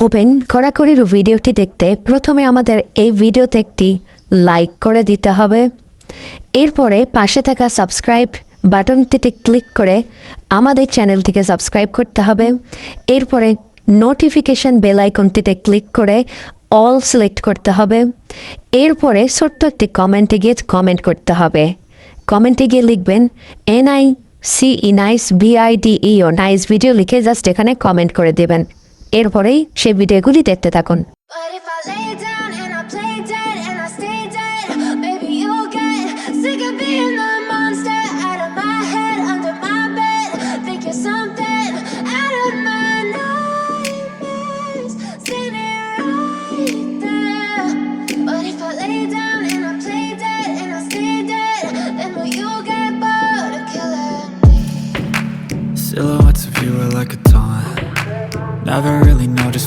Open কড়াকড়ির ভিডিওটি দেখতে প্রথমে আমাদের এই ভিডিওতে একটি লাইক করে দিতে হবে। এরপরে পাশে থাকা সাবস্ক্রাইব বাটনটিতে ক্লিক করে আমাদের চ্যানেলটিকে সাবস্ক্রাইব করতে হবে। এরপরে নোটিফিকেশন বেল আইকনটিতে ক্লিক করে অল সিলেক্ট করতে হবে। এরপরে ছোট্ট একটি কমেন্টে গিয়ে কমেন্ট করতে হবে। কমেন্টে গিয়ে লিখবেন NICE nice BIDEO nice video লিখে জাস্ট এখানে কমেন্ট করে দেবেন। এরপরেই সেই ভিডিওগুলি দেখতে থাকুন। But if I lay down and I play dead and I stay dead, maybe you'll get sick of being the monster out of my head, under my bed. Think you're something out of my nightmares, standing right there. But if I lay down and I play dead and I stay dead, then will you get bored of killing me? Silhouettes of you are like a taunt. Never really know just